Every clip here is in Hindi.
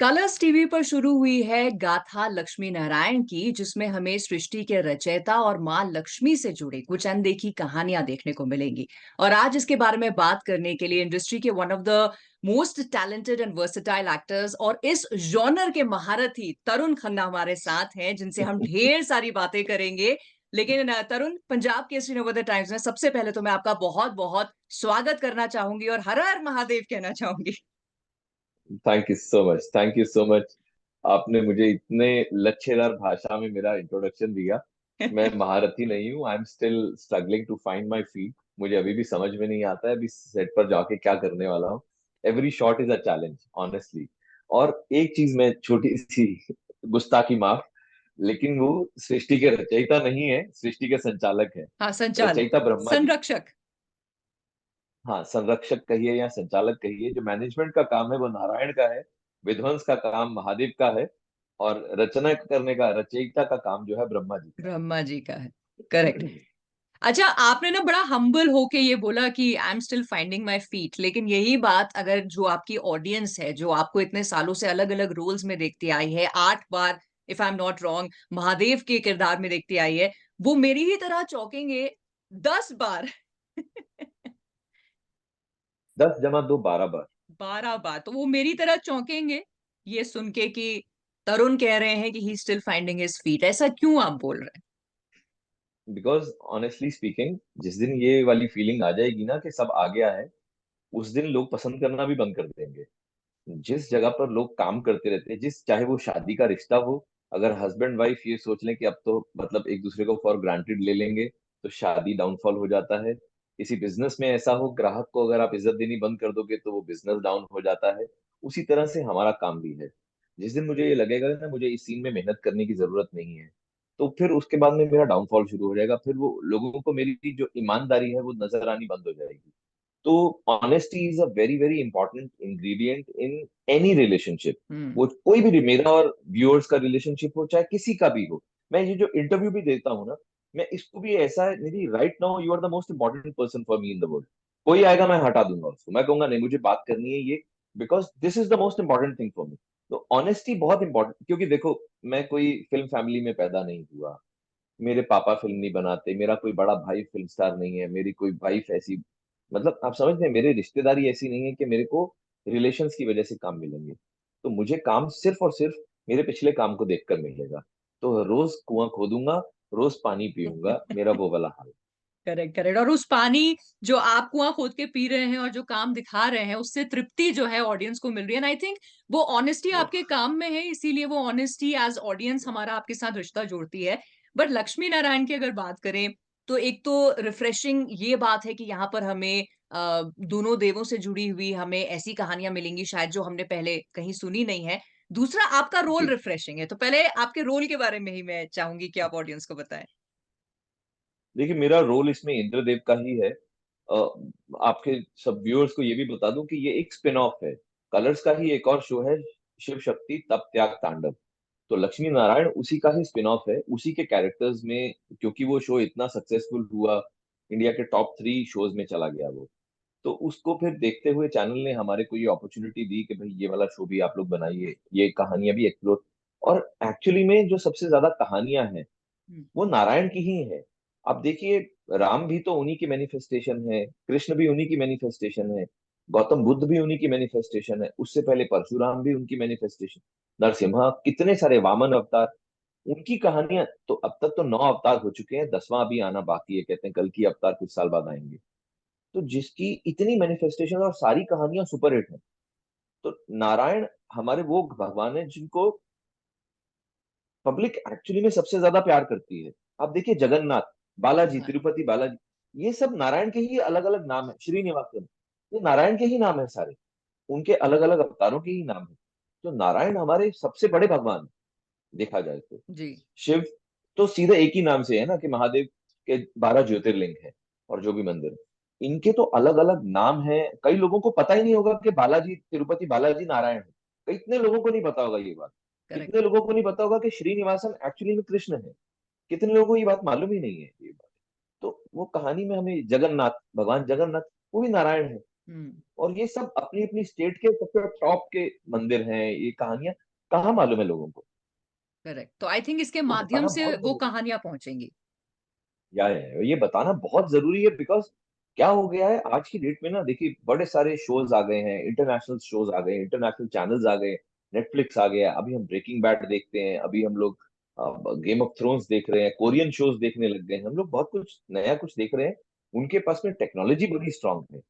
कलर्स टीवी पर शुरू हुई है गाथा लक्ष्मी नारायण की, जिसमें हमें सृष्टि के रचयिता और मां लक्ष्मी से जुड़ी कुछ अनदेखी कहानियां देखने को मिलेंगी। और आज इसके बारे में बात करने के लिए इंडस्ट्री के one of the most talented and versatile actors और इस जॉनर के महारथी तरुण खन्ना हमारे साथ हैं, जिनसे हम ढेर सारी बातें करेंगे। लेकिन तरुण, पंजाब केसरी नवोदय टाइम्स में सबसे पहले तो मैं आपका बहुत बहुत स्वागत करना चाहूंगी और हर हर महादेव कहना चाहूंगी। Thank you so much, thank you so much. आपने मुझे इतने लच्छेदार भाषा में मेरा इंट्रोडक्शन दिया। मैं महारथी नहीं हूँ, I am still struggling to find my feet. मुझे अभी भी समझ में नहीं आता है अभी सेट पर जाके क्या करने वाला हूँ। Every shot is a challenge honestly. और एक चीज मैं छोटी सी गुस्ताखी माफ, लेकिन वो सृष्टि के रचयिता नहीं है, सृष्टि के संचालक है। हाँ, संचालक, रचयिता ब्रह्मा जी। संरक्षक। हाँ, संरक्षक कहिए या संचालक कहिए, जो मैनेजमेंट का काम है वो नारायण का है। विध्वंस का काम महादेव का है। और रचना करने का, रचयिता का काम जो है ब्रह्मा जी का ब्रह्मा जी का है। करेक्ट। है। अच्छा, आपने ना बड़ा हम्बल होके ये बोला कि आई am still finding my feet, लेकिन यही बात अगर जो आपकी ऑडियंस है, जो आपको इतने सालों से अलग अलग रोल्स में देखती आई है, 8 बार if I am not wrong Mahadev के किरदार में देखती आई है, वो मेरी ही तरह चौंकेंगे 10 बार। 10 × 2 12 बार। 12 बार तो वो मेरी तरह चौंकेंगे ये सुन के कि तरुण कह रहे हैं कि he still finding his feet. ऐसा क्यों आप बोल रहे बिकॉज ऑनेस्टली स्पीकिंग, जिस दिन ये वाली फीलिंग आ जाएगी ना कि सब आ गया है, उस दिन लोग पसंद करना भी बंद कर देंगे। जिस जगह पर लोग काम करते रहते हैं, जिस चाहे वो शादी का रिश्ता हो, अगर हस्बैंड वाइफ ये सोच लें कि अब तो मतलब एक दूसरे को फॉर ग्रांटेड ले लेंगे, तो शादी डाउनफॉल हो जाता है। किसी बिजनेस में ऐसा हो, ग्राहक को अगर आप इज्जत देनी बंद कर दोगे तो वो बिजनेस डाउन हो जाता है। उसी तरह से हमारा काम भी है। जिस दिन मुझे ये लगेगा ना मुझे इस सीन में मेहनत करने की जरूरत नहीं है, तो फिर उसके बाद में मेरा डाउनफॉल शुरू हो जाएगा। फिर वो लोगों को मेरी जो ईमानदारी है वो नजर आनी बंद हो जाएगी। तो honesty is a very very important ingredient in any relationship. हैं? वो कोई भी, मेरा और व्यूअर्स का रिलेशनशिप हो चाहे किसी का भी हो। मैं ये जो इंटरव्यू भी देता हूँ ना, मैं इसको भी ऐसा है, Nidhi right now you are the most important person for me in the world. कोई आएगा मैं हटा दूंगा उसको, मैं कहूंगा नहीं मुझे बात करनी है ये, because this is the most important thing for me. तो ऑनेस्टी बहुत इंपॉर्टेंट, क्योंकि देखो, मैं कोई फिल्म फैमिली में पैदा नहीं हुआ। मेरे पापा फिल्म नहीं बनाते, मेरा कोई बड़ा भाई फिल्म स्टार नहीं है, मेरी कोई वाइफ ऐसी, मतलब आप समझते हैं, मेरी रिश्तेदारी ऐसी नहीं है कि मेरे को रिलेशंस की वजह से काम मिलेंगे। तो मुझे काम सिर्फ और सिर्फ मेरे पिछले काम को देखकर मिलेगा। तो रोज कुआं खोदूंगा, रोज पानी पीऊंगा, मेरा वो वाला हाल। Correct, correct. और उस पानी जो आप कुआं खोद के पी रहे हैं और जो काम दिखा रहे हैं, उससे तृप्ति जो है ऑडियंस को मिल रही है। एंड आई थिंक वो ऑनेस्टी वो आपके काम में है, इसीलिए वो ऑनेस्टी एज ऑडियंस हमारा आपके साथ रिश्ता जोड़ती है। बट लक्ष्मी नारायण की अगर बात करें, तो एक तो रिफ्रेशिंग ये बात है कि यहाँ पर हमें दोनों देवों से जुड़ी हुई हमें ऐसी कहानियां मिलेंगी शायद जो हमने पहले कहीं सुनी नहीं है। दूसरा, आपका रोल जी, रिफ्रेशिंग है। तो पहले आपके रोल के बारे में ही मैं चाहूंगी कि आप ऑडियंस को बताएं। देखिए मेरा रोल इसमें इंद्रदेव का ही है। आपके सब व्यूअर्स को ये भी बता दूं कि ये एक स्पिन ऑफ है। कलर्स का ही एक और शो है, शिव शक्ति तप त्याग तांडव। तो लक्ष्मी नारायण उसी का ही स्पिन ऑफ है, उसी के कैरेक्टर्स में। क्योंकि वो शो इतना सक्सेसफुल हुआ, इंडिया के टॉप 3 शोज में चला गया वो। तो उसको फिर देखते हुए चैनल ने हमारे को ये अपॉर्चुनिटी दी कि भाई ये वाला शो भी आप लोग बनाइए, ये कहानियां भी एक्सप्लोर। और एक्चुअली में जो सबसे ज्यादा कहानियां हैं हम्म। वो नारायण की ही है। आप देखिए, राम भी तो उन्हीं की मैनिफेस्टेशन है, कृष्ण भी उन्हीं की मैनिफेस्टेशन है, गौतम बुद्ध भी उन्हीं की मैनिफेस्टेशन है, उससे पहले परशुराम भी उनकी मैनिफेस्टेशन, नरसिम्हा, कितने सारे वामन अवतार, उनकी कहानियां। तो अब तक तो 9 अवतार हो चुके हैं, 10वां अभी आना बाकी है, कहते हैं कल की अवतार कुछ साल बाद आएंगे। तो जिसकी इतनी मैनिफेस्टेशन और सारी कहानियां सुपरहिट हैं। तो नारायण हमारे वो भगवान है जिनको पब्लिक एक्चुअली में सबसे ज्यादा प्यार करती है। आप देखिए जगन्नाथ, बालाजी, हाँ। तिरुपति बालाजी, ये सब नारायण के ही अलग अलग नाम है। श्रीनिवासन, ये नारायण के ही नाम है सारे, उनके अलग अलग अवतारों के ही नाम है। तो नारायण हमारे सबसे बड़े भगवान हैं, देखा जाए तो। जी। शिव तो सीधे एक ही नाम से है ना, कि महादेव के 12 ज्योतिर्लिंग है, और जो भी मंदिर है, इनके तो अलग अलग नाम है। कई लोगों को पता ही नहीं होगा कि बालाजी, तिरुपति बालाजी नारायण है। कितने लोगों को नहीं पता होगा ये बात। करेक्ट। कितने लोगों को नहीं पता होगा कि श्रीनिवासन एक्चुअली में कृष्ण है। कितने लोगों को ये बात मालूम ही नहीं है ये बात। तो वो कहानी में हमें जगन्नाथ, भगवान जगन्नाथ, वो भी नारायण है। हम्म। और ये सब अपनी अपनी स्टेट के सबसे टॉप के मंदिर हैं, ये कहानियां कहाँ मालूम है लोगों को। करेक्ट, तो आई थिंक इसके तो माध्यम बताना से बहुत वो जरूरी है। कहानियां पहुंचेंगी। ये बताना बहुत जरूरी है, बिकॉज क्या हो गया है आज की डेट में ना, देखिए बड़े सारे शोज आ गए हैं, इंटरनेशनल शोज आ गए, इंटरनेशनल चैनल्स आ गए, नेटफ्लिक्स आ गया, अभी हम ब्रेकिंग बैड देखते हैं, अभी हम लोग गेम ऑफ थ्रोन्स देख रहे हैं, कोरियन शोज देखने लग गए हैं, हम लोग बहुत कुछ नया कुछ देख रहे हैं। उनके पास में टेक्नोलॉजी बड़ी स्ट्रांग है,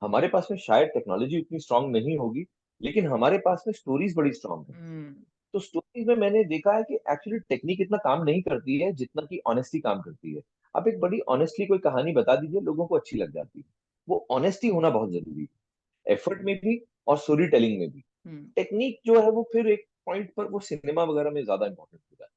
हमारे पास में शायद टेक्नोलॉजी उतनी स्ट्रांग नहीं होगी, लेकिन हमारे पास में स्टोरीज बड़ी स्ट्रांग है। हम्म। तो स्टोरीज में मैंने देखा है कि एक्चुअली टेक्निक इतना काम नहीं करती है जितना कि ऑनेस्टी काम करती है। आप एक बड़ी ऑनेस्टली कोई कहानी बता दीजिए, लोगों को अच्छी लग जाती है। वो ऑनेस्टी होना बहुत जरूरी है, एफर्ट में भी और स्टोरी टेलिंग में भी। हम्म। टेक्निक जो है वो फिर एक पॉइंट पर वो सिनेमा वगैरह में ज्यादा इंपॉर्टेंट होता है।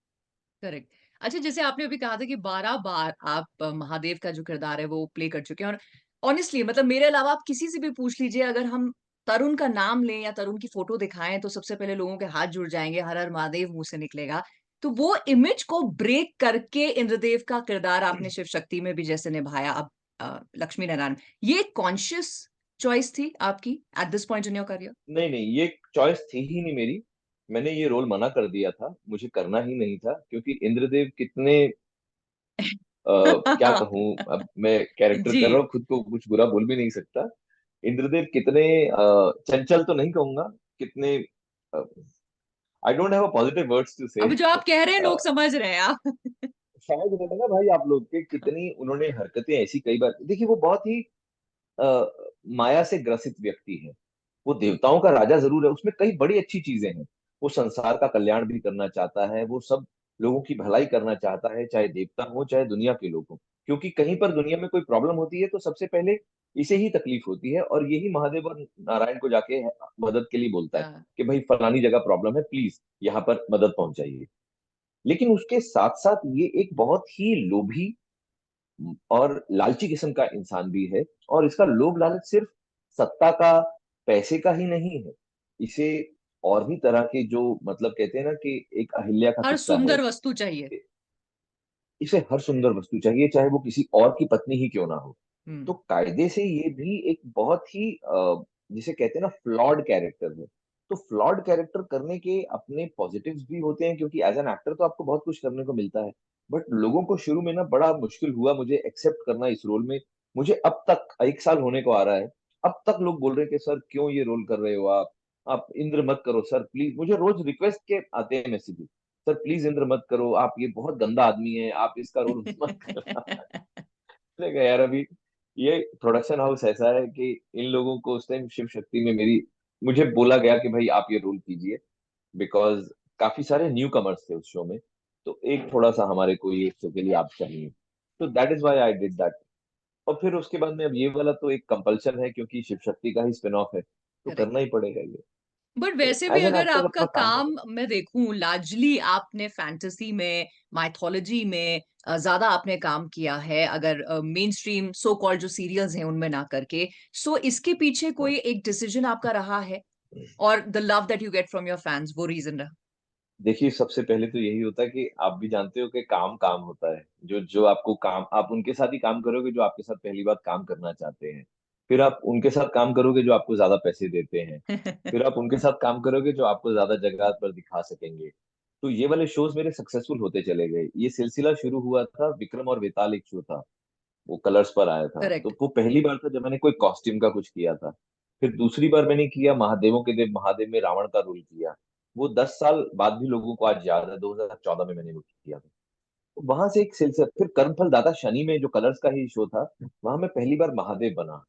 करेक्ट। अच्छा, जैसे आपने अभी कहा था कि 12 बार आप महादेव का जो किरदार है वो प्ले कर चुके हैं, और ऑनेस्टली मतलब मेरे अलावा आप किसी से भी पूछ लीजिए, अगर हम तरुण का नाम लें या तरुण की फोटो दिखाएं तो सबसे पहले लोगों के हाथ जुड़ जाएंगे, हर हर महादेव मुंह से निकलेगा। तो वो इमेज को ब्रेक करके इंद्रदेव का किरदार आपने शिव शक्ति में भी जैसे निभाया, अब लक्ष्मी नारायण, ये कॉन्शियस चॉइस थी आपकी at this point in your career? नहीं नहीं, ये चॉइस थी ही नहीं मेरी। मैंने ये रोल मना कर दिया था, मुझे करना ही नहीं था, क्योंकि इंद्रदेव कितने क्या कहूँ, अब मैं कैरेक्टर जी। कर रहा हूँ, खुद को कुछ बुरा बोल भी नहीं सकता। इंद्रदेव कितने चंचल तो नहीं कहूंगा, कितने, I don't have a positive words to say. अब जो आप कह रहे हैं लोग समझ रहे हैं आप। शायद रहता ना भाई आप लोग के, कितनी उन्होंने हरकतें ऐसी कई बार देखिए, वो बहुत ही अ, माया से ग्रसित व्यक्ति है। वो देवताओं का राजा जरूर है, उसमें कई बड़ी अच्छी चीजें हैं। वो संसार का कल्याण भी करना चाहता है, वो सब लोगों की भलाई करना चाहता है, चाहे देवता हो चाहे दुनिया के लोग हो। क्योंकि कहीं पर दुनिया में कोई प्रॉब्लम होती है तो सबसे पहले इसे ही तकलीफ होती है, और यही महादेव और नारायण को जाके मदद के लिए बोलता है हाँ, कि भाई फलानी जगह प्रॉब्लम है, प्लीज यहाँ पर मदद पहुंचाइए। लेकिन उसके साथ साथ ये एक बहुत ही लोभी और लालची किस्म का इंसान भी है। और इसका लोभ लालच सिर्फ सत्ता का, पैसे का ही नहीं है। इसे और भी तरह के जो, मतलब कहते हैं ना कि एक अहिल्या का हर किस्सा है, सुंदर वस्तु चाहिए। इसे हर सुंदर वस्तु चाहिए, चाहे वो किसी और की पत्नी ही क्यों ना हो। तो हम्म। कायदे से ये भी एक बहुत ही जिसे कहते हैं ना फ्लॉड कैरेक्टर है। तो फ्लॉड कैरेक्टर करने के अपने पॉजिटिव्स भी होते हैं, क्योंकि एज एन एक्टर तो आपको बहुत कुछ करने को मिलता है। बट लोगों को शुरू में ना बड़ा मुश्किल हुआ मुझे एक्सेप्ट करना इस रोल में। मुझे अब तक 1 साल होने को आ रहा है, अब तक लोग बोल रहे हैं कि सर क्यों ये रोल कर रहे हो आप इंद्र मत करो सर प्लीज। मुझे रोज रिक्वेस्ट के आते हैं मैसेज, सर प्लीज इंद्र मत करो, आप ये बहुत गंदा आदमी है, आप इसका रोल मत करना। मैंने कहा यार अभी ये प्रोडक्शन हाउस ऐसा है कि इन लोगों को उस टाइम शिव शक्ति में मेरी, मुझे बोला गया कि भाई आप ये रोल कीजिए, बिकॉज काफी सारे न्यू कमर्स थे उस शो में। तो एक थोड़ा सा हमारे को ये शो के लिए आप चाहिए, तो that is why I did that. और फिर उसके बाद में अब ये वाला तो एक कंपल्शन है, क्योंकि शिव शक्ति का ही स्पिन ऑफ है, तो करेक्ट। करना ही पड़ेगा ये। बट तो वैसे भी एज एन अगर एक्टर आपका अपना काम काम करना। मैं देखूं, लार्जली आपने फैंटेसी में, माइथोलॉजी में ज्यादा आपने काम किया है, अगर मेन स्ट्रीम सो कॉल्ड जो सीरियल्स हैं उनमें ना करके, सो इसके पीछे हाँ। कोई एक डिसीजन आपका रहा है, और the love that you get from your fans वो रीजन रहा? देखिए सबसे पहले तो यही होता है कि आप भी जानते हो कि काम काम होता है। जो जो आपको काम, आप उनके साथ ही काम करोगे जो आपके साथ पहली बार काम करना चाहते हैं। फिर आप उनके साथ काम करोगे जो आपको ज्यादा पैसे देते हैं। फिर आप उनके साथ काम करोगे जो आपको ज्यादा जगह पर दिखा सकेंगे। तो ये वाले शोज मेरे सक्सेसफुल होते चले गए। ये सिलसिला शुरू हुआ था, विक्रम और वेताल एक शो था, वो कलर्स पर आया था, करेक्ट। तो वो पहली बार था जब मैंने कोई कॉस्ट्यूम का कुछ किया था। फिर दूसरी बार मैंने किया महादेवों के देव महादेव में रावण का रोल किया। वो 10 साल बाद भी लोगों को आज याद है, 2014 में मैंने वो किया था। तो वहां से एक सिलसिला, फिर कर्मफल दाता शनि में जो कलर्स का ही शो था, वहां मैं पहली बार महादेव बना।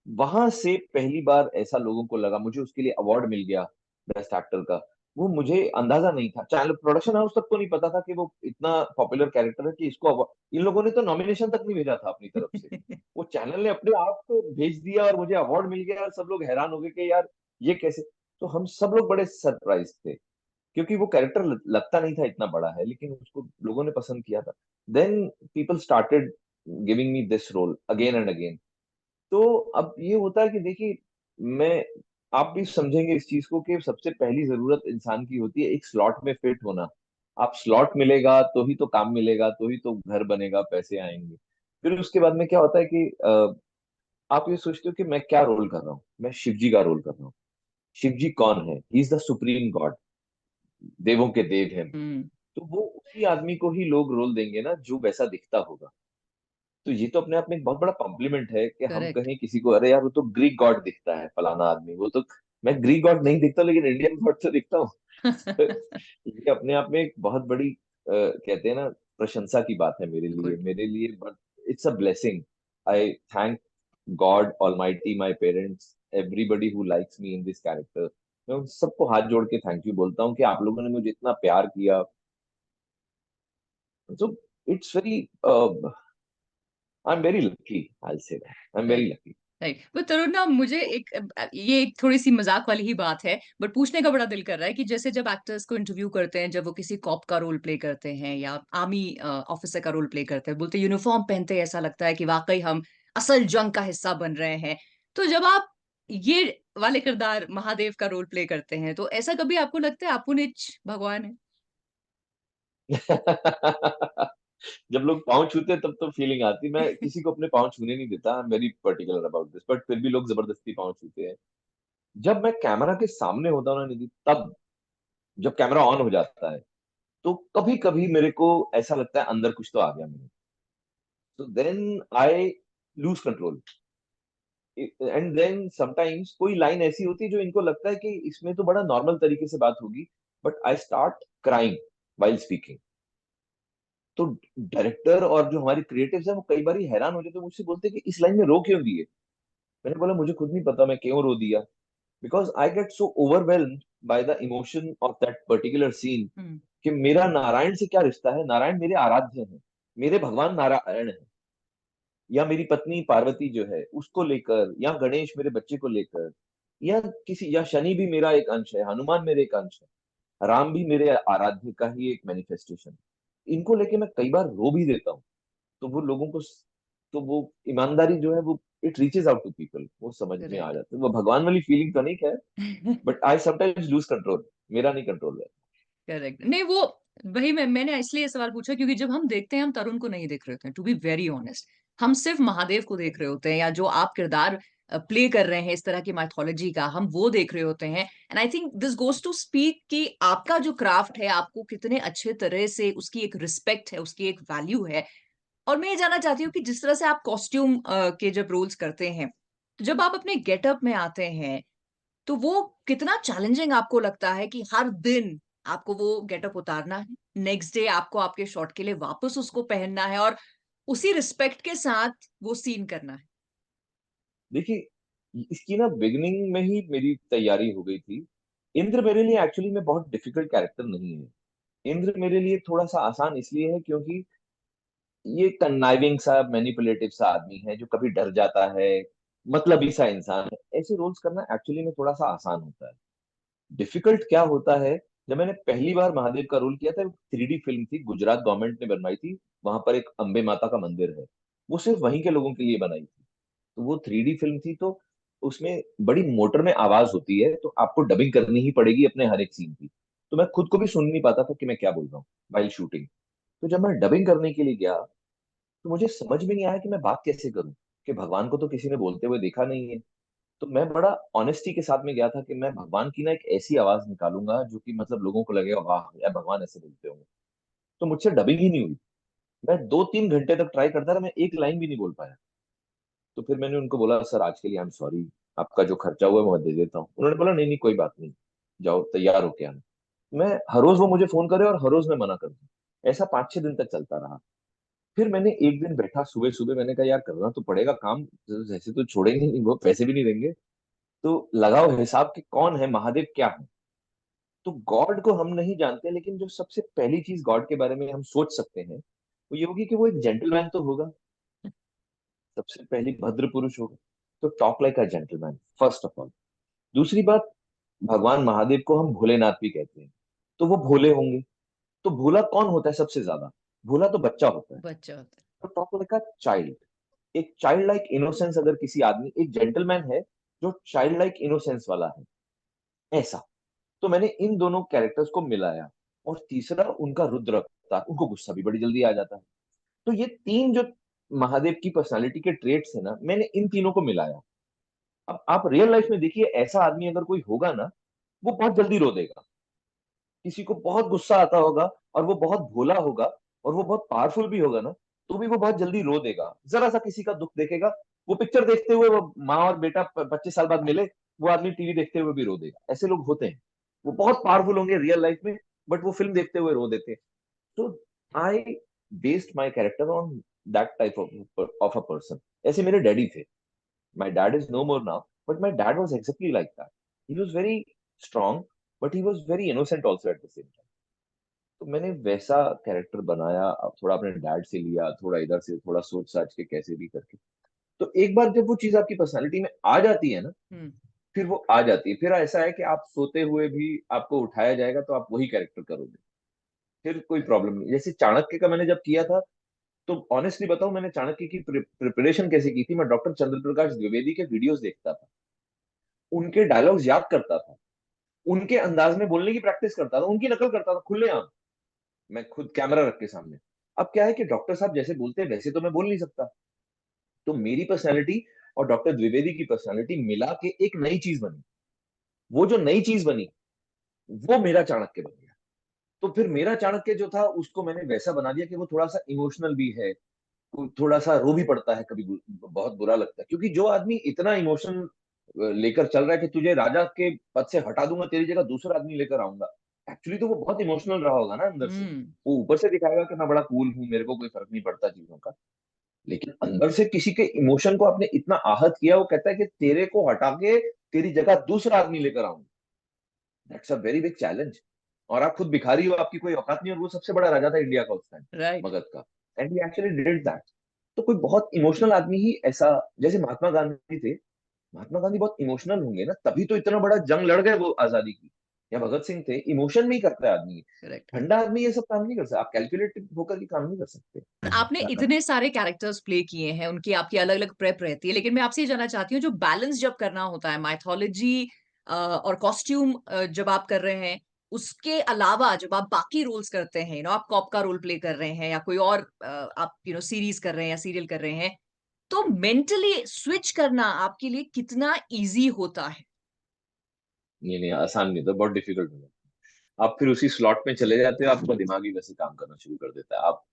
वहां से पहली बार ऐसा लोगों को लगा, मुझे उसके लिए अवार्ड मिल गया बेस्ट एक्टर का। वो मुझे अंदाजा नहीं था, चैनल प्रोडक्शन हाउस तक को नहीं पता था कि वो इतना पॉपुलर कैरेक्टर है कि इसको इन लोगों ने तो नॉमिनेशन तक नहीं भेजा था अपनी तरफ से। वो चैनल ने अपने आप को भेज दिया और मुझे अवार्ड मिल गया, और सब लोग हैरान हो गए कि यार ये कैसे। तो हम सब लोग बड़े सरप्राइज थे, क्योंकि वो कैरेक्टर लगता नहीं था इतना बड़ा है, लेकिन उसको लोगों ने पसंद किया था। Then people started giving me this role again and again. तो अब ये होता है कि देखिए, मैं, आप भी समझेंगे इस चीज को कि सबसे पहली जरूरत इंसान की होती है एक स्लॉट में फिट होना। आप स्लॉट मिलेगा तो ही तो काम मिलेगा, तो ही तो घर बनेगा, पैसे आएंगे। फिर उसके बाद में क्या होता है कि आप ये सोचते हो कि मैं क्या रोल कर रहा हूँ, मैं शिव जी का रोल कर रहा हूँ। शिव जी कौन है? He is the supreme God, देवों के देव हैं। हम्म। तो वो उसी आदमी को ही लोग रोल देंगे ना जो वैसा दिखता होगा। तो ये तो अपने आप में एक बहुत बड़ा कॉम्प्लीमेंट है कि हम करेक्ट। कहें किसी को, अरे यार वो तो ग्रीक गॉड दिखता है फलाना आदमी, वो तो। मैं ग्रीक गॉड नहीं दिखता लेकिन इंडियन गॉड तो दिखता हूँ। ये अपने आप में एक बहुत बड़ी कहते हैं ना, प्रशंसा की बात है मेरे लिए, good. But it's a blessing. I thank God almighty, my parents, everybody who likes me in this character. मैं उन सबको हाथ जोड़ के थैंक यू बोलता हूँ कि आप लोगों ने मुझे इतना प्यार किया। So it's very, I am very lucky, I say that I am very right. Lucky. Right. वो तरुण ना, मुझे एक ये एक थोड़ी सी मजाक वाली ही बात है, बट पूछने का बड़ा दिल कर रहा है कि जैसे जब एक्टर्स को इंटरव्यू करते हैं, जब वो किसी कॉप का रोल प्ले करते हैं या आर्मी ऑफिसर का रोल प्ले करते हैं, बोलते यूनिफॉर्म पहनते हैं, ऐसा लगता है कि वाकई हम असल जंग का हिस्सा बन रहे हैं। तो जब आप ये वाले किरदार महादेव का रोल प्ले करते हैं, तो ऐसा कभी आपको लगता है आपू निच भगवान है? जब लोग पाँव छूते हैं तब तो फीलिंग आती। मैं किसी को अपने पाँव छूने नहीं देता, I am very particular about this, but फिर भी लोग जबरदस्ती पाँव छूते हैं। जब मैं कैमरा के सामने होता हूँ ना निधि, तब जब कैमरा ऑन हो जाता है, तो कभी कभी मेरे को ऐसा लगता है अंदर कुछ तो आ गया मेरे। तो then I lose control. And then sometimes कोई लाइन ऐसी होती है जो इनको लगता है कि इसमें तो बड़ा नॉर्मल तरीके से बात होगी, but I start crying while speaking. तो डायरेक्टर और जो हमारे क्रिएटिव्स हैं वो कई बार हैरान हो जाते हैं, मुझसे बोलते हैं कि इस लाइन में रो क्यों दिए। मैंने बोला मुझे खुद नहीं पता मैं क्यों रो दिया, because I get so overwhelmed by the emotion of that particular scene. Hmm. कि मेरा नारायण से क्या रिश्ता है, नारायण मेरे आराध्य हैं, मेरे भगवान नारायण है, या मेरी पत्नी पार्वती जो है उसको लेकर, या गणेश मेरे बच्चे को लेकर, या किसी, या शनि भी मेरा एक अंश है, हनुमान मेरे एक अंश है, राम भी मेरे आराध्य का ही एक मैनिफेस्टेशन। इनको लेके मैं कई बार रो भी देता हूँ। तो वो लोगों को, तो वो ईमानदारी जो है वो, it reaches out to people, वो समझ में आ करेक्ट। जाते हैं। वो भगवान वाली फीलिंग तो नहीं है, but I sometimes lose control, मेरा नहीं कंट्रोल है। करेक्ट। नहीं, वो वही मैंने इसलिए ये सवाल पूछा क्योंकि जब हम देखते हैं, हम तरुण को नहीं देख रहे होते हैं, टू बी वेरी ऑनेस्ट। हम सिर्फ महादेव को देख रहे होते हैं, या जो आप किरदार प्ले कर रहे हैं इस तरह की माइथोलॉजी का, हम वो देख रहे होते हैं। And I think this goes to speak कि आपका जो क्राफ्ट है, आपको कितने अच्छे तरह से उसकी एक रिस्पेक्ट है, उसकी एक वैल्यू है। और मैं ये जानना चाहती हूँ कि जिस तरह से आप कॉस्ट्यूम के जब रोल्स करते हैं, तो जब आप अपने गेटअप में आते हैं, तो वो कितना चैलेंजिंग आपको लगता है कि हर दिन आपको वो गेटअप उतारना है, नेक्स्ट डे आपको आपके शॉट के लिए वापस उसको पहनना है, और उसी रिस्पेक्ट के साथ वो सीन करना है? देखिए, इसकी ना बिगिनिंग में ही मेरी तैयारी हो गई थी। इंद्र मेरे लिए एक्चुअली में बहुत डिफिकल्ट कैरेक्टर नहीं है। इंद्र मेरे लिए थोड़ा सा आसान इसलिए है क्योंकि ये कन्नाइविंग सा, मैनिपुलेटिव सा आदमी है जो कभी डर जाता है, मतलबी सा इंसान है। ऐसे रोल्स करना एक्चुअली में थोड़ा सा आसान होता है। डिफिकल्ट क्या होता है, जब मैंने पहली बार महादेव का रोल किया था, 3D फिल्म थी, गुजरात गवर्नमेंट ने बनवाई थी। वहां पर एक अंबे माता का मंदिर है, वो सिर्फ वहीं के लोगों के लिए बनाई थी। तो वो 3D फिल्म थी, तो उसमें बड़ी मोटर में आवाज होती है, तो आपको डबिंग करनी ही पड़ेगी अपने हर एक सीन की। तो मैं खुद को भी सुन नहीं पाता था कि मैं क्या बोल रहा हूँ वाइल शूटिंग। तो जब मैं डबिंग करने के लिए गया, तो मुझे समझ में नहीं आया कि मैं बात कैसे करूं, कि भगवान को तो किसी ने बोलते हुए देखा नहीं है। तो मैं बड़ा ऑनेस्टी के साथ में गया था कि मैं भगवान की ना एक ऐसी आवाज निकालूंगा जो कि मतलब लोगों को लगेगा वाह यार भगवान ऐसे बोलते होंगे। तो मुझसे डबिंग ही नहीं हुई। मैं 2-3 घंटे तक ट्राई करता रहा, मैं एक लाइन भी नहीं बोल पाया। तो फिर मैंने उनको बोला सर आज के लिए आई एम सॉरी, आपका जो खर्चा हुआ है मैं दे देता हूँ। उन्होंने बोला नहीं नहीं कोई बात नहीं, जाओ तैयार होके आना। मैं हर रोज वो मुझे फोन करे और हर रोज मैं मना कर दूं। ऐसा 5-6 दिन तक चलता रहा। फिर मैंने एक दिन बैठा सुबह सुबह, मैंने कहा यार करना तो पड़ेगा काम, जैसे तो छोड़ेंगे नहीं, वो पैसे भी नहीं देंगे। तो लगाओ हिसाब कि कौन है महादेव, क्या है। तो गॉड को हम नहीं जानते, लेकिन जो सबसे पहली चीज गॉड के बारे में हम सोच सकते हैं वो ये होगी कि वो एक जेंटलमैन तो होगा, सबसे पहली भद्र पुरुष होगा। तो talk like a gentleman first of all. दूसरी बात, भगवान महादेव को हम भोलेनाथ भी कहते हैं, तो वो भोले होंगे। तो भोला कौन होता है सबसे ज्यादा? भोला तो बच्चा होता है। बच्चा होता तो टॉक लाइक अ चाइल्ड, एक चाइल्ड लाइक इनोसेंस, अगर किसी आदमी एक जेंटलमैन है जो चाइल्ड लाइक इनोसेंस वाला है, ऐसा। तो मैंने इन दोनों कैरेक्टर्स को मिलाया। और तीसरा उनका रुद्र अवतार, उनको गुस्सा भी बड़ी जल्दी आ जाता है। तो ये तीन जो महादेव की पर्सनालिटी के ट्रेट्स है ना, मैंने इन तीनों को मिलाया। अब आप रियल लाइफ में देखिए, ऐसा आदमी अगर कोई होगा ना, वो बहुत जल्दी रो देगा। किसी को बहुत गुस्सा आता होगा और वो बहुत भोला होगा और वो बहुत पावरफुल भी होगा ना, तो भी वो बहुत जल्दी रो देगा। जरा सा किसी का दुख देखेगा, वो पिक्चर देखते हुए, वो माँ और बेटा 25 साल बाद मिले, वो आदमी टीवी देखते हुए भी रो देगा। ऐसे लोग होते हैं। वो बहुत पावरफुल होंगे रियल लाइफ में, बट वो फिल्म देखते हुए रो देते हैं। तो आई based my character on that type of a person. ऐसे मेरे डैडी थे। My dad is no more now, but my dad was exactly like that. He was very strong, but he was very innocent also at the same time. तो मैंने वैसा कैरेक्टर बनाया। अब थोड़ा अपने डैड से लिया, थोड़ा इधर से, थोड़ा सोच साच के कैसे भी करके। तो एक बार जब वो चीज आपकी पर्सनालिटी में आ जाती है ना, हम्म। फिर वो आ जाती है। फिर ऐसा है कि आप सोते हुए भी आपको उठाया जाएगा तो आप वही कैरेक्टर करोगे। फिर कोई प्रॉब्लम नहीं। जैसे चाणक्य का मैंने जब किया था, तो ऑनेस्टली बताऊं, मैंने चाणक्य की प्रिपरेशन कैसे की थी। मैं डॉक्टर चंद्र प्रकाश द्विवेदी के वीडियोस देखता था, उनके डायलॉग्स याद करता था, उनके अंदाज में बोलने की प्रैक्टिस करता था, उनकी नकल करता था खुलेआम, मैं खुद कैमरा रख के सामने। अब क्या है कि डॉक्टर साहब जैसे बोलते हैं वैसे तो मैं बोल नहीं सकता। तो मेरी पर्सनैलिटी और डॉक्टर द्विवेदी की पर्सनैलिटी मिला के एक नई चीज बनी। वो जो नई चीज बनी, वो मेरा चाणक्य बन गया। तो फिर मेरा चाणक्य जो था, उसको मैंने वैसा बना दिया कि वो थोड़ा सा इमोशनल भी है, वो थोड़ा सा रो भी पड़ता है कभी, बहुत बुरा लगता है। क्योंकि जो आदमी इतना इमोशन लेकर चल रहा है कि तुझे राजा के पद से हटा दूंगा, तेरी जगह दूसरा आदमी लेकर आऊंगा, एक्चुअली तो वो बहुत इमोशनल रहा होगा ना अंदर से। हम्म। वो ऊपर से दिखाएगा कि मैं बड़ा कूल हूँ, मेरे को कोई फर्क नहीं पड़ता चीजों का, लेकिन अंदर से किसी के इमोशन को आपने इतना आहत किया, वो कहता है कि तेरे को हटा के तेरी जगह दूसरा आदमी लेकर आऊंगा। That's a very big challenge. और आप खुद भिखारी हो, आपकी कोई औकात नहीं, और वो सबसे बड़ा राजा था इंडिया का उस टाइम, राइट। मगध का। And he actually did that. तो कोई बहुत इमोशनल आदमी ही ऐसा, जैसे महात्मा गांधी थे। महात्मा गांधी बहुत इमोशनल होंगे ना, तभी तो इतना बड़ा जंग लड़ गए वो आजादी की। या भगत सिंह थे, इमोशन में ही करता है आदमी। करेक्ट। ठंडा आदमी ये सब काम नहीं कर सकता, आप कैलकुलेटिव होकर के काम नहीं कर सकते। आपने इतने सारे कैरेक्टर्स प्ले किए हैं, उनकी आपकी अलग अलग प्रेप रहती है, लेकिन मैं आपसे ये जानना चाहती हूँ, जो बैलेंस जब करना होता है माइथोलॉजी और कॉस्ट्यूम जब आप कर रहे हैं, उसके अलावा जब आप बाकी रोल्स करते हैं, आप कॉप का रोल प्ले कर रहे हैं या कोई और आप सीरीज कर रहे हैं या सीरियल कर रहे हैं, तो मेंटली स्विच करना आपके लिए कितना इजी होता है? नहीं नहीं, आसान नहीं था, बहुत डिफिकल्ट था। आप फिर उसी स्लॉट में चले जाते हो, आपका दिमाग ही वैसे काम करना शुरू कर देता है। आप,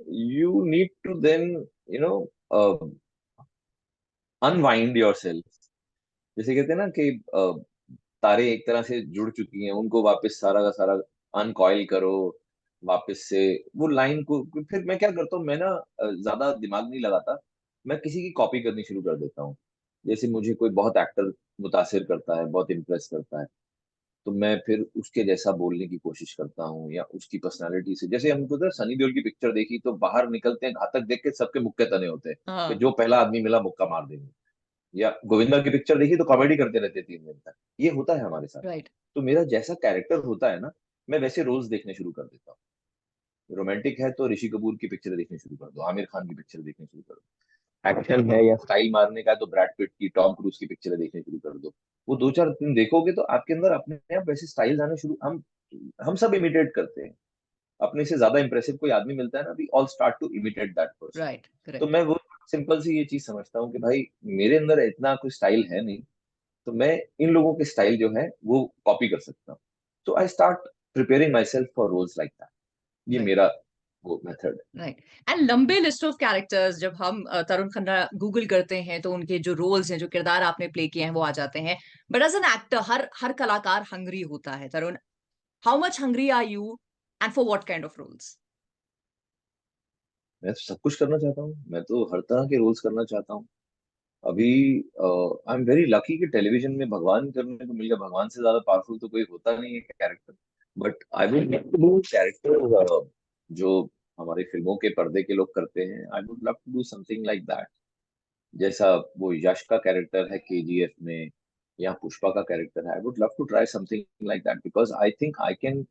you need to then, you know, unwind yourself. जैसे कहते हैं ना कि तारे एक तरह से जुड़ चुकी हैं, उनको वापस सारा का सारा अनकॉइल करो वापस से। वो लाइन को फिर मैं क्या करता हूँ, मैं ना ज्यादा दिमाग नहीं लगाता, मैं किसी की कॉपी करनी शुरू कर देता हूँ। जैसे मुझे कोई बहुत एक्टर मुतासिर करता है, बहुत इम्प्रेस करता है, तो मैं फिर उसके जैसा बोलने की कोशिश करता हूँ, या उसकी पर्सनालिटी से। जैसे हमको तो सनी देओल की पिक्चर देखी, तो बाहर निकलते हैं घातक देख के सबके मुक्के तने होते हैं कि हाँ। जो पहला आदमी मिला मुक्का मार देंगे। या गोविंदा की पिक्चर देखी तो कॉमेडी करते रहते 3 दिन तक। ये होता है हमारे साथ। राइट। तो मेरा जैसा कैरेक्टर होता है ना, मैं वैसे रोल्स देखने शुरू कर देता हूँ। रोमांटिक है तो ऋषि कपूर की पिक्चर देखनी शुरू कर दो, आमिर खान की पिक्चर देखनी शुरू कर दो। एक्शन है या स्टाइल मारने का है तो ब्रैड पिट की, टॉम क्रूज की पिक्चरें देखनी शुरू कर दो। वो 2-4 दिन देखोगे तो आपके अंदर अपने आप वैसे स्टाइल आने शुरू। हम सब इमिटेट करते हैं। अपने से ज्यादा इंप्रेसिव कोई आदमी मिलता है ना, we all start to imitate that person. Right. तो करेक्ट। मैं वो सिंपल सी ये चीज समझता हूँ कि भाई, मेरे अंदर इतना कोई स्टाइल है नहीं, तो मैं इन लोगों के स्टाइल जो है वो कॉपी कर सकता हूँ। तो I start preparing myself for roles like that. ये राइट। मेरा वो मेथड है। राइट। एंड लंबे लिस्ट ऑफ कैरेक्टर्स जब हम तरुण खन्ना गूगल करते हैं तो उनके जो रोल्स हैं, जो किरदार आपने प्ले किए हैं, वो आ जाते हैं। बट एज एन एक्टर, हर हर कलाकार हंग्री होता है। Tarun, how much hungry are you and for what kind of roles? मैं तो सब कुछ करना चाहता हूँ, मैं तो हर तरह के रोल्स करना चाहता हूँ। अभी आई एम वेरी लकी कि टेलीविजन में भगवान करने को मिल गया। भगवान से ज्यादा पावरफुल तो कोई होता नहीं है character. But I would love to do character जो हमारी फिल्मों के पर्दे के लोग करते हैं। I would love to do something like that. जैसा वो यश का कैरेक्टर है केजीएफ में, या पुष्पा का कैरेक्टर है। I would love to try something like that, because I think I can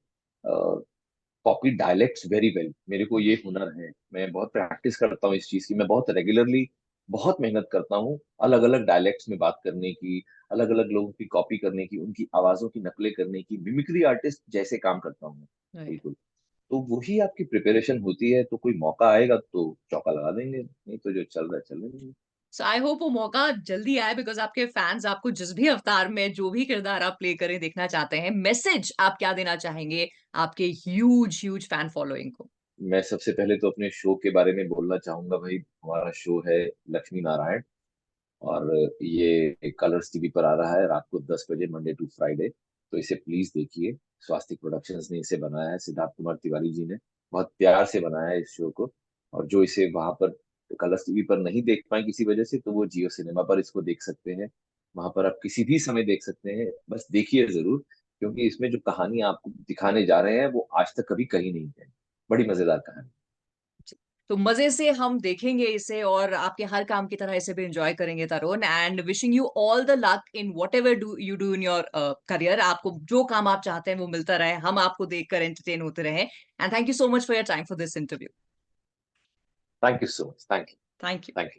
copy dialects very well. मेरे को ये हुनर है, मैं बहुत प्रैक्टिस करता हूँ इस चीज की। मैं बहुत रेगुलरली बहुत मेहनत करता हूँ अलग अलग डायलेक्ट्स में बात करने की, अलग अलग लोगों की कॉपी करने की, उनकी आवाजों की नकलें करने की। मिमिक्री आर्टिस्ट जैसे काम करता हूँ मैं, राइट। बिल्कुल। तो वही आपकी प्रिपरेशन होती है। तो कोई मौका आएगा तो चौका लगा देंगे, नहीं तो जो चल रहा है चल रहा है। सो आई होप वो मौका जल्दी आए, बिकॉज आपके फैंस आपको जिस भी अवतार में जो भी किरदार आप प्ले करें देखना चाहते हैं। मैसेज आप क्या देना चाहेंगे आपके ह्यूज ह्यूज फैन फॉलोइंग को? मैं सबसे पहले तो अपने शो के बारे में बोलना चाहूंगा भाई। हमारा शो है लक्ष्मी नारायण, और ये कलर्स टीवी पर आ रहा है रात को 10 बजे, मंडे टू फ्राइडे। तो इसे प्लीज देखिए। स्वास्तिक प्रोडक्शंस ने इसे बनाया है, सिद्धार्थ कुमार तिवारी जी ने बहुत प्यार से बनाया है इस शो को। और जो इसे वहां पर कलर्स टीवी पर नहीं देख पाए किसी वजह से, तो वो जियो सिनेमा पर इसको देख सकते हैं। वहां पर आप किसी भी समय देख सकते हैं, बस देखिए जरूर, क्योंकि इसमें जो कहानी आपको दिखाने जा रहे हैं वो आज तक कभी कही नहीं है। बड़ी मजेदार कहानी। तो मजे से हम देखेंगे इसे, और आपके हर काम की तरह इसे भी एंजॉय करेंगे Tarun. And wishing you all the luck in whatever do you do in your career. आपको जो काम आप चाहते हैं वो मिलता रहे, हम आपको देखकर एंटरटेन होते रहे। And thank you so much for your time for this interview. Thank you so much. Thank you. Thank you. Thank you.